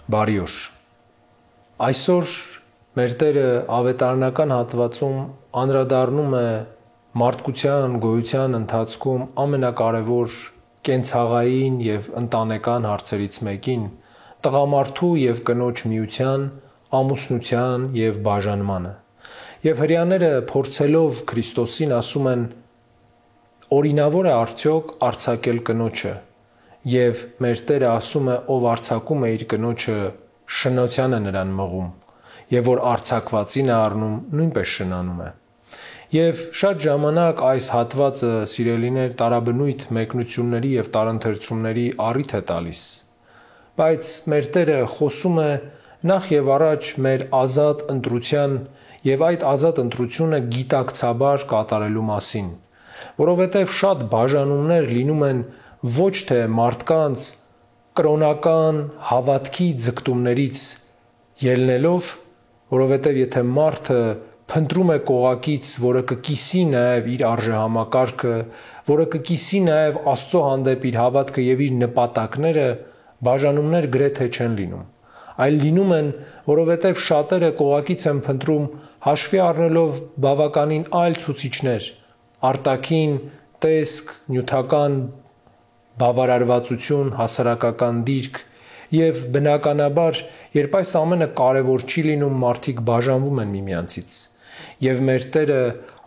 Բարի օր։ Այսօր մեր Տերը ավետարանական հատվածում անդրադառնում է մարդկության գոյության ընթացքում ամենակարևոր կենցաղային և ընտանեկան հարցերից մեկին՝ տղամարդու և կնոջ միության, ամուսնության և բաժանմանը։ Եվ հրեաները փորձելով Քրիստոսին ասում են. օրինավոր է արդյոք արձակել կնոջը։ Եվ մեր Տերը ասում է, ով արձակում է իր կնոջը, շնության է նրան մղում, և որ արձակվածին է առնում, նույնպես շնանում է։ Եվ շատ ժամանակ այս հատվածը, սիրելիներ, տարաբնույթ մեկնությունների և տարընթերցումների առիթ է տալիս։ Բայց մեր Տերը խոսում է նախ և առաջ մեր ազատ ընտրության և այդ ազատ ընտրությունը գիտակցաբար կատարելու մասին, որովհետև շատ բաժանումներ լինում են ոչ թե մարդկանց կրոնական հավատքի ձգտումներից ելնելով, որովհետև եթե մարդը փնտրում է կողակից, որը կկիսի նաև իր արժեհամակարգը, որը կկիսի նաև Աստծո հանդեպ իր հավատքը և իր նպատակները, բաժանումներ գրեթե չեն լինում, այլ լինում են, որովհետև շատերը կողակից են փնտրում հաշվի առնելով բավականին այլ ցուցիչներ՝ արտաքին տեսք, նյութական բավարարվածություն, հասարակական դիրք, և բնականաբար, երբ այս ամենը կարևոր չի լինում, մարդիկ բաժանվում են միմյանցից։ Եվ մեր Տերը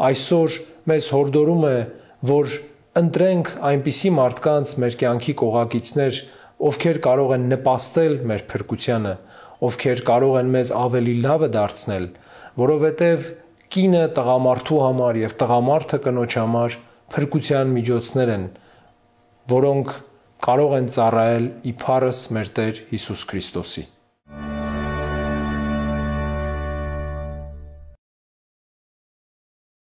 այսօր մեզ հորդորում է, որ ընտրենք այնպիսի մարդկանց մեր կյանքի կողակիցներ, ովքեր կարող են նպաստել մեր փրկությանը, ովքեր կարող են մեզ ավելի լավը դարձնել, որովհետև կինը տղամարդու համար և տղամարդը կնոջ համար փրկության միջոցներ են, որոնք կարող են ծառայել իբարս մեր Տեր Հիսուս Քրիստոսի։